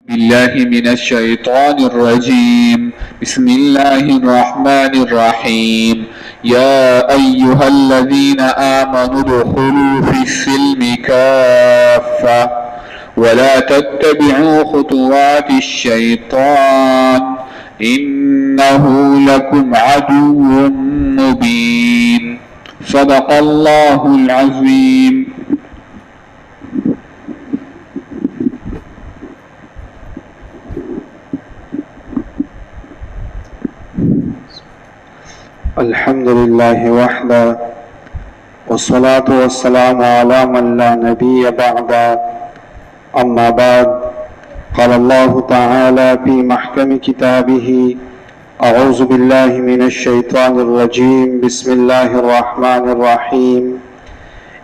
بالله من الشيطان الرجيم. بسم الله الرحمن الرحيم. يا أيها الذين آمنوا ادخلوا في السلم كافة ولا تتبعوا خطوات الشيطان إنه لكم عدو مبين. صدق الله العظيم. الحمد لله وحده والصلاة والسلام على من لا نبي بعد. أما بعد، قال الله تعالى في محكم كتابه: أعوذ بالله من الشيطان الرجيم. بسم الله الرحمن الرحيم.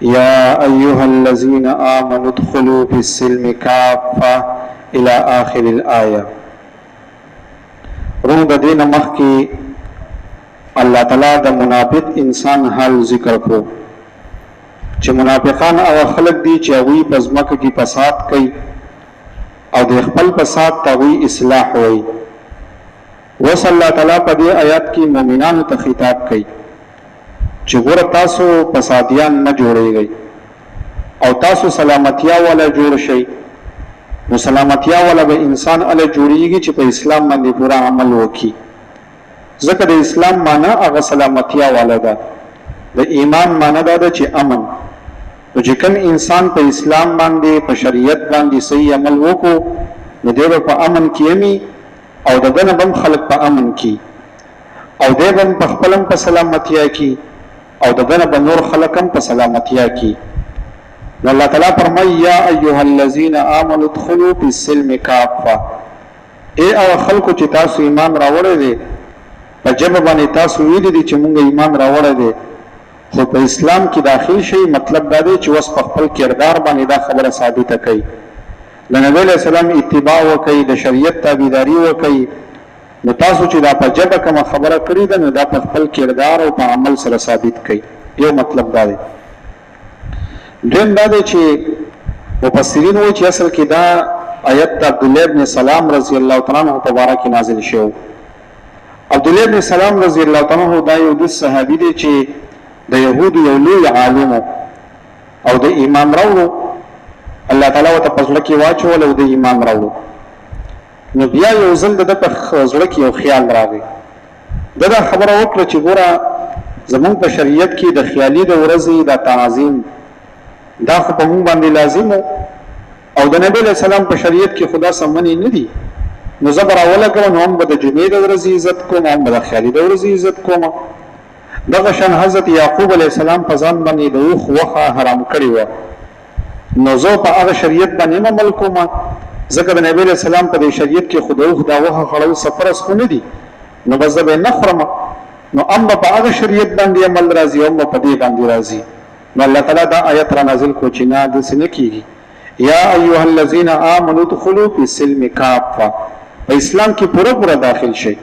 يا أيها الذين آمنوا ادخلوا في السلم كافة إلى آخر الآية. روح دین مخی الله تعالی د منافق انسان حال ذکر کو چې منافقان او خلق دي چې وی پزماکه کی فساد کوي او د خپل فساد ته وی اصلاح وي. وصلی الله تعالی په دې آیات کې مؤمنانو ته خطاب کوي چې ګور تاسو فسادیان نه جوړیږئ او تاسو سلامتیا ولا جوړ شئ. نو سلامتیا ولا به انسان له جوړیږي چې په اسلام باندې پورا عمل وکړي. ځکه د اسلام معنی هغه سلامتیا والا ده، د ایمان معنی ده چې امن. نو چې کوم انسان په اسلام باندې په شریعت باندې صحیح عمل وکړو نو دی په امن کې یمي او دغه بم خلق په امن کې او دی بم په خپلم په سلامتیا کې او دغه به نور خلقم په سلامتیا کې. نو الله تعالی فرمایي: یا ایها الذین آمنوا ادخلوا فی السلم کافه. ای او خلقو چې تاسو ایمان راوړی دی، په جبه باندې تاسو ویلي دي چې مونږ ایمان راوړی دی، خو په اسلام کې داخل شي. مطلب دا دی چې وس په خپل کردار باندې دا خبره ثابته کوي، د نبی علیہ السلام اتباع وکړي، د شریعت تابعداري وکړي. نو تاسو چې دا په جبه کومه خبره کړې ده نو دا په خپل کردار او په عمل سره ثابت کوي. یو مطلب دا دی. دویم دا دی چې مفسرین وایي چې اصل کې دا آیت د عبدالله ابن سلام رضی الله تعالی عنہ په باره کې نازل شوی. عبدالله ابن سلام رضی الله تعالی عنہ دا یو د صحابي دی چې د يهودو یو لوی عالم او د ایمان راوړو. الله تعالی وته په ځل کې واچول او د ایمان راوړو. نو بیا یو ځل د په ځل کې یو خیال راغی. دا خبره وکړه چې ګوره زمونږ په شریعت کې د خیالي د ورځې د تعظیم دا خو په مونږ باندې لازم او د نبی علیہ السلام په شریعت کې خدا سمنی نه دي. نو زبر اوله کوم نو هم د جمعې د ورځې عزت کوم، هم د خیالي د ورځې عزت کوم. دغه شان حضرت یعقوب علیہ السلام په ځان باندې د وخه حرام کړی و. نو زه په هغه شریعت باندې عمل کوم، ځکه د نبی علیہ السلام په شریعت کې خدای خدا وخه خړل سفرس خو نه دي. نو بس به نه خورم، نو ام په هغه شریعت باندې عمل راځي او په دې باندې راځي. نو الله تعالی دا آیت را نازل کو چې نه د سن کیږي. یا ایها الذین آمنوا ادخلوا فی السلم کافه، په اسلام کې پورا داخل شئ.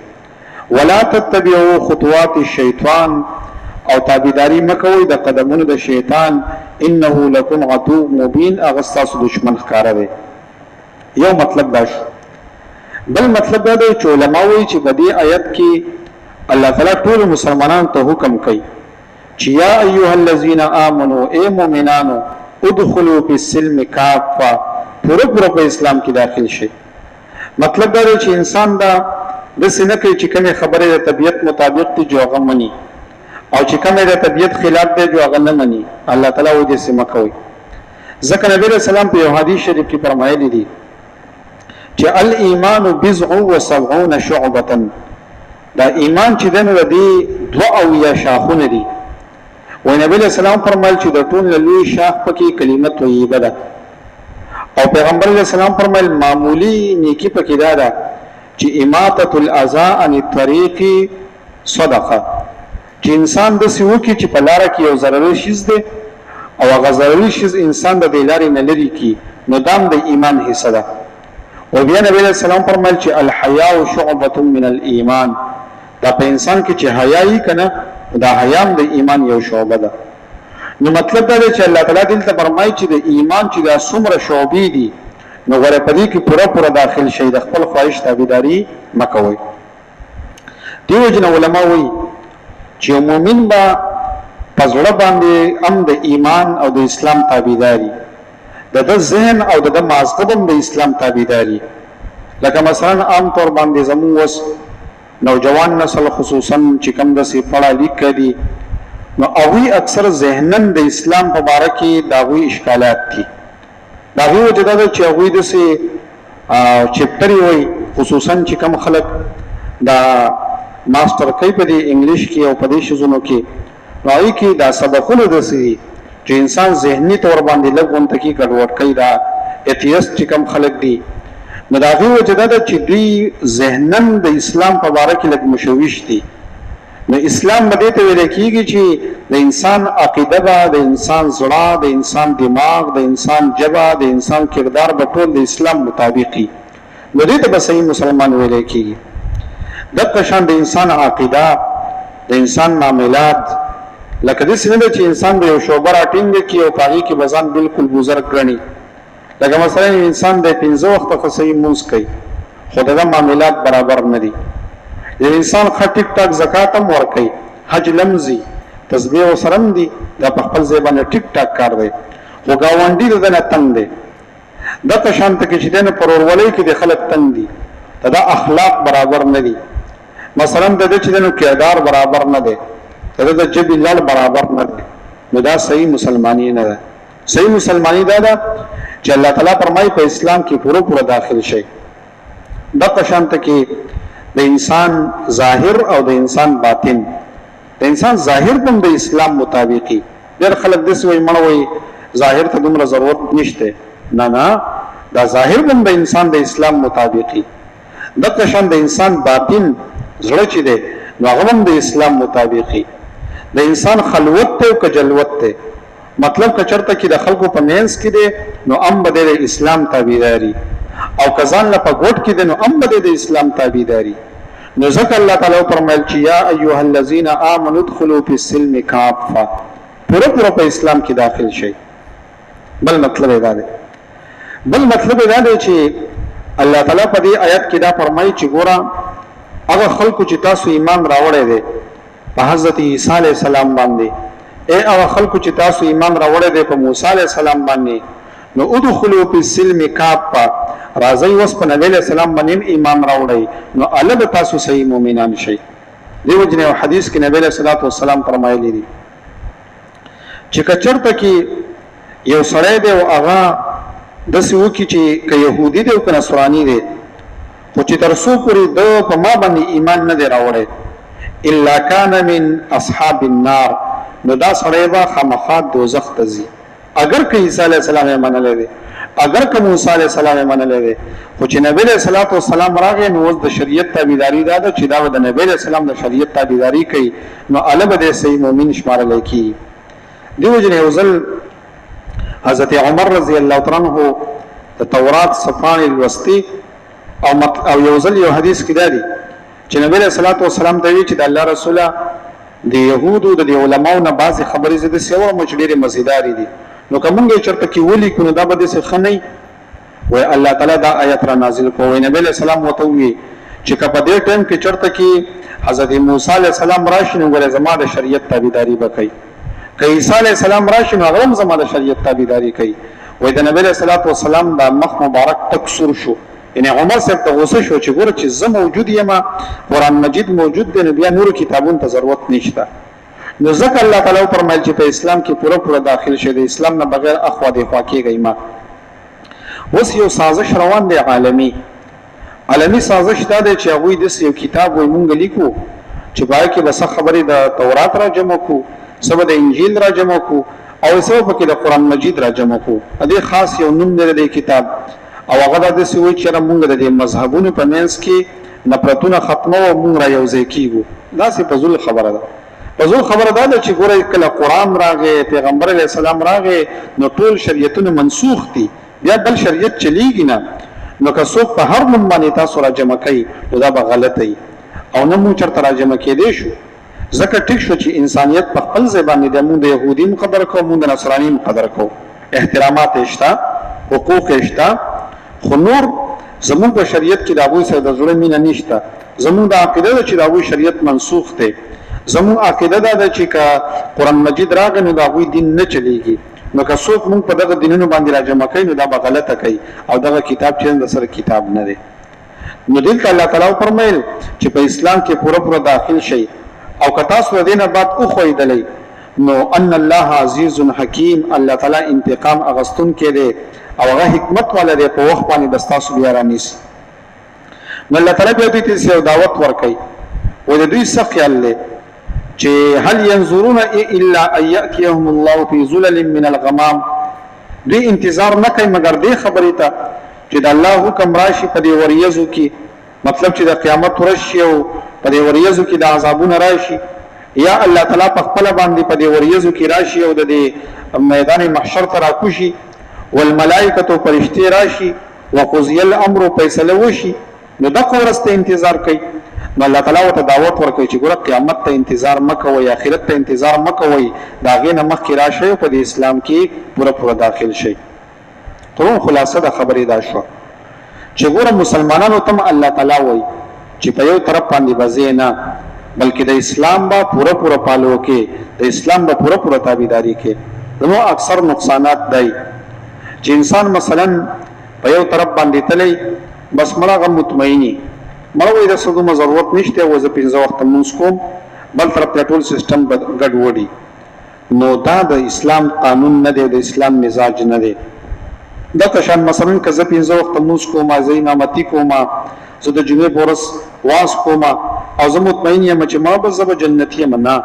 ولا تتبعوا خطوات الشیطان، او تابعداري مکوئ د قدمونو د شیطان. انه لکم عدو مبین، هغه ستاسو دشمن ښکاره دی. یو مطلب دا شو. بل مطلب دا دی چې علما وایي چې په دې آیت کې الله تعالی ټول مسلمانانو ته حکم کوي چې یا ایها الذین آمنوا، ای مؤمنانو، ادخلوا فی السلم کافه، پورا په اسلام کې داخل شئ. مطلب دا دی چې انسان دا د سینه کې چې کومه خبره د طبیعت مطابق دي جو هغه مني، او چې کومه د طبیعت خلاف دی جو هغه نه مني. الله تعالی وجه سم کوي. ځکه نبی رسول الله په حدیث شریف کې فرمایلی دي چې الایمان بضع و 70 شعبه، دا ایمان چې دنه دی 2 شاخونه دي. و نبی رسول الله فرمایل چې د ټول لوی شاخ پکې کلمه طیبه ده. او پیغمبر علیہ السلام فرمایل معمولی نیکی پکې دا ده چې اماطة الاذى عن الطريق صدقه، چې انسان د سیو کې چې په لار کې یو ضروري شیز ده او هغه ضروري شیز انسان د لارې نه لري کی، نو دام د ایمان حصہ ده. او بیا نبی علیہ السلام فرمایل چې الحیاء شعبة من الايمان، دا په انسان کې چې حیا یې کنه دا حیام د ایمان یو شعبه ده. نو مطلب دا دی چې الله تعالی دلته فرمایي چې د ایمان چې دا څومره شعبې دي نو غره پدې کې پوره داخل شي د خپل خواهش تابعداري مکوئ دیو جن علماء وایي چې مؤمن با پزړه باندې هم د ایمان او د اسلام تابعداري د ذهن او د مازغه د اسلام تابعداري لکه مثلا عام طور باندې زموږ وس نوجوان نسل خصوصا چې کوم د سی پړه لیک دي نو هغه اکثر ذهنن د اسلام په اړه کې داوی اشکالات دي داوی وجدا چې هغه د سی چپټري وای خصوصا چې کوم خلک دا ماستر کوي په دې انګلیش کې او په دې شزونو کې راوي کې دا سبقونه د سي چې انسان ذهني تور باندې لګون تکي کډوټ کوي دا ایتیست چې کوم خلک دي نو دا غوښتنه چې دا چې دوی ذهنن د اسلام په اړه کې لږ مشوش دي نو اسلام باندې ته ویل کېږي چې د انسان عقیده به د انسان زړه د انسان دماغ د انسان جبه د انسان کردار په ټول د اسلام مطابقي نو دې ته به صحیح مسلمان ویل کېږي د قشان د انسان عقیده د انسان معاملات لکه د سینې چې انسان د یو شوبر اټینګ کې او پاغي کې بزن بالکل بزرګ کړي لکه مثلا انسان د 15 وخت په صحیح موس کوي خدای د معاملات برابر نه دي د انسان خټیک ټاک زکات هم ور کوي حج لمزي تسبیح او سرم دي د خپل ځبانه ټیک ټاک کار دی خو گاونډي د نه تنگ دی د قشان ته کې چې دنه پرورولې کې د خلک تنگ دي دا اخلاق برابر نه دي مثلا د دې چې دنو کردار برابر نه دی د جبی لړ برابر نه دی نو دا صحیح مسلمانی نه ده صحیح مسلمانی دا ده چې الله تعالی فرمایي په اسلام کې پوره داخل شي د قشانت کې د انسان ظاهر او د انسان باطن د انسان ظاهر هم د اسلام مطابقي ډېر خلک د سوي مړوي ظاهر ته دومره ضرورت نشته نه دا ظاهر هم د انسان د اسلام مطابقي د قشان د انسان باطن زړه چې دی نو هغه هم د اسلام مطابقي د انسان خلوت ته او کجلوت ته مطلب کچرته کې د خلکو په مینس کې دی نو ام بده د اسلام تابعداري او کزان له په ګوټ کې دی نو ام بده د اسلام تابعداري نو ځکه الله تعالی فرمایل چې یا ایها الذین آمنوا ادخلوا فی السلم کافه پوره په اسلام کې داخل شئ بل مطلب دا دی چې الله تعالی په دې آیت کې دا فرمایي چې ګوره هغه خلکو چې تاسو ایمان راوړی دی په حضرت عیسی علیه السلام باندې هغه خلکو چې تاسو ایمان راوړی دی په موسی علیه السلام باندې نو ادخلوا فی السلم کافه راځي وس په نبی علیہ السلام باندې ایمان راوړی نو الله تاسو صحیح مؤمنان شئ دیو جن حدیث کې نبی علیہ السلام فرمایلی دي چې کچرته کې یو سړی دی او هغه د سیو کې چې يهودي دی او که نصرانی دی خو چې تر څو پورې د په ما باندې ایمان نه دی راوړی الا کان من اصحاب النار نو دا سړی به خامخا دوزخ ته ځي اگر که عیسی علیہ السلام یې منلی دی اگر که موسی علیہ السلام یې منلی دی خو چې نبی علیہ السلام راغی نو اوس د شریعت تابعداري دا ده چې دا به د نبی علیہ السلام د شریعت تابعداري کوي نو هغه به د صحیح مؤمن شمارلی کېږي دیو جن یو ځل حضرت عمر رضی الله تعالی عنہ د تورات صفحه لوستي او یو ځل یو حدیث کې دی چې نبی علیہ السلام ته وی چې د الله رسوله د يهودو د علماو نه بعض خبرې زده سیوا مچډيره مزیداری دي نو کومه چرته کې ولي کو دا بده څه خنۍ وای الله تعالی دا آیت را نازل کوی نبی علیہ السلام وته وی چې په دې ټیم کې چرته کې حضرت موسی علیہ السلام راشي نو ګره زما د شریعت تابعداري وکړي که عیسی علیہ السلام راشي نو هغه زما د شریعت تابعداري کوي وای د نبی علیہ السلام دا مخ مبارک تکسر شو یعنی عمر صاحب ته غوسه شو چې ګوره چې زه موجود یم قرآن مجید موجود دی نو بیا نور کتابونو ته ضرورت نشته نو ځکه الله تعالی فرمایي چې په اسلام کې پوره داخل شي د اسلام نه بغیر اخوا دی خوا کېږئ ما اوس یو سازش روان دی عالمي سازش دا دی چې هغوی داسې یو کتاب وایي مونږ لیکو چې په هغې کې به څه خبرې د تورات را جمع کړو څه به د انجیل را جمع کړو او څه به پکې د قرآن مجید را جمع کړو د دې خاص یو نوم دی د کتاب او هغه داسې وایي چې موږ د دې مذهبونو په منځ کې نفرتونه ختمو او موږ را یوځای کېږو داسې فضول خبره ده فضول خبره ده چې ګوره کله قرآن راغی پیغمبر علیه السلام راغی نو ټول شریعتونه منسوخ دي بیا بل شریعت چلیږي نه نو که څوک په هر نوم باندې تاسو را جمع کوي نو دا به غلطه وي او نه مونږ چېرته را جمع کېدی شو ځکه ټیک شو چې انسانیت په خپل ځای باندې دی مونږ د یهودي قدر کوو مونږ د نصراني قدر کوو احترامات یې شته حقوق یې شته خو نور زموږ په شریعت کې د هغوی سره د زړه مینه نشته. زموږ د عقیده ده چې د هغوی شریعت منسوخ دی. زموږ عقیده دا ده چې که قرآن مجید راغی نو د هغوی دین نه چلیږي. نو که څوک موږ په دغه دینونو باندې راجمع کوي نو دا به غلطه کوي او دغه کتاب چې د سره کتاب نه دی. نو دلته الله تعالی فرمایل چې په اسلام کې پوره داخل شي او که تاسو د دې نه بعد وښویدلی نو ان الله عزیز حکیم، الله تعالی انتقام اغستونکی دی او هغه حکمت والا دی، په وخت باندې به ستاسو بیا رانیسي. نو الله تعالی بیا دوی ته یو دعوت ورکوي و د دوی څه خیال دی چې هل ينظرون الا ان ياتيهم الله في ظلل من الغمام. دوی انتظار نه کوي مگر دې خبرې ته چې د الله حکم راشي په دې وریځو کې، مطلب چې د قیامت ورځ شي او په دې وریځو کې د عذابونه راشي، یا الله تعالی په خپل باندې په دې وریځو کې راشي او د دې میدان محشر ته راکوشي، والملائکه فرشتي راشي، وقضي الامر فیصله وشي. نو دغه ورځ ته انتظار کوي. نو الله تعالی ورته دعوت ورکوي چې ګوره قیامت ته انتظار مه کوئ، آخرت ته انتظار مه کوئ، د هغې نه مخکې راشئ او په دې اسلام کې پوره داخل شئ. ترون خلاصه د خبرې دا شوه چې ګوره مسلمانانو ته الله تعالی وایي چې په یو طرف باندې به ځې نه، بلکې د اسلام به پوره پالو کې، د اسلام به پوره تابعداري کې. نو اکثر نقصانات دی چې انسان مثلا په یو طرف باندې تلی بس مړه مطمئني مړه وایي د څه دومره ضرورت نشته او زه 5 وخته لمونځ کوم، بل طرف ته ټول سیسټم ګډوډي. نو دا د اسلام قانون نه دی، د اسلام مزاج نه دی. دغه شان مثلا که زه 5 وخته لمونځ کوم، زه امامتي کوم، زه د جمعې په ورځ واعظ کوم او زه مطمئن یم چې ما به زه به جنتي یم. نه،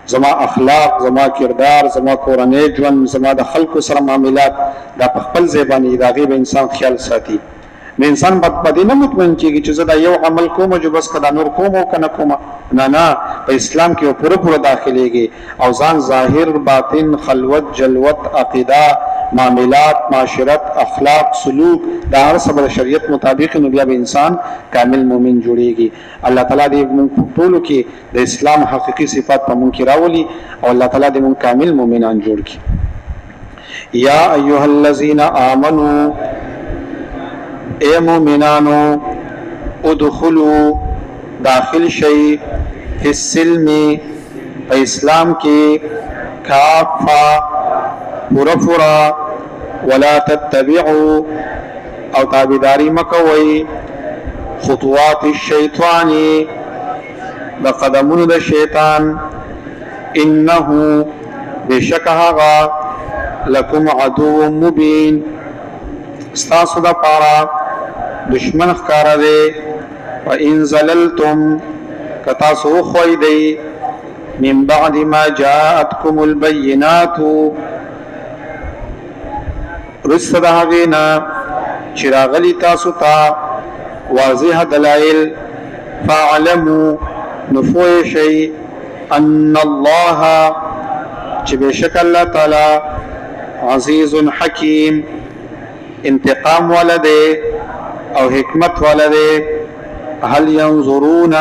زما اخلاق، زما کردار، زما کورنۍ ژوند، زما د خلکو سره معاملات دا په خپل ځای باندې د هغې به انسان خیال ساتي. نو انسان په دې نه مطمئن کېږي چې زه دا یو عمل کوم چې بس که دا نور کوم او که نه کوم. نه، په اسلام کې پوره داخلېږي او ځان ظاهر باطن خلوت جلوت عقیده معاملات معاشرت اخلاق سلوک دا هر څه د شریعت مطابق نو بیا به انسان کامل مؤمن جوړیږي. الله تعالی دې موږ ټولو کې د اسلام حقیقي صفات په موږ کې راولي او الله تعالی دې موږ کامل مؤمنان جوړ کړي. یا ایها الذین آمنوا، اے مومنانو، ادخلوا داخل شئی فی السلم په اسلام کې کافا پورا ولا تتبعوا او تابعداری مکوئ خطوات الشیطان د قدمونو د شیطان، انه بشک هغه لکم عدو مبین ستاسو د پاره دشمن ښکاره دی. وان زللتم کتاسو خویدی من بعد ما جاءتكم البینات رسد د هغې نه چې راغلي تاسو ته واضح دلایل، فاعلموا نو پوه شئ ان الله چې بېشک الله تعالی عزیز حکیم انتقام ولده او حکمت ولده. هل ينظرون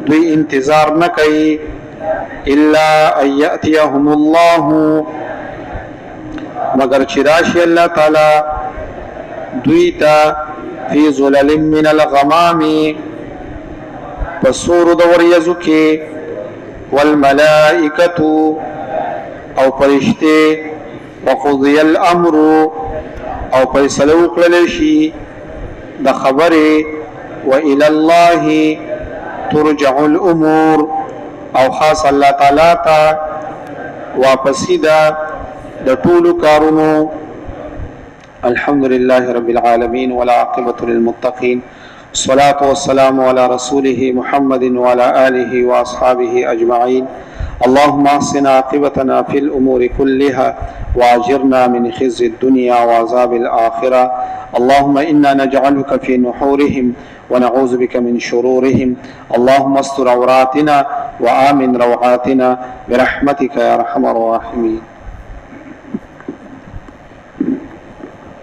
دوی انتظار نکي الا ان ياتيهم الله مگر چراشی اللہ تعالی دوی تا فی ظلل من الغمام پسور دوریزو کی والملائکت او پرشتے وقضی الامر او فیصلو کلشی د خبره وإلى الله ترجع الامور او خاص الله تعالی تا واپسی دا د ټولو کارونو. الحمد لله رب العالمين والعاقبة للمتقين، الصلاة والسلام على رسوله محمد وعلى آله وأصحابه أجمعين. اللهم احسن عاقبتنا في الأمور كلها وأجرنا من خزي الدنيا وعذاب الآخرة. اللهم إنا نجعلك في نحورهم ونعوذ بك من شرورهم. اللهم استر عوراتنا وآمن روعاتنا برحمتك يا أرحم الراحمين.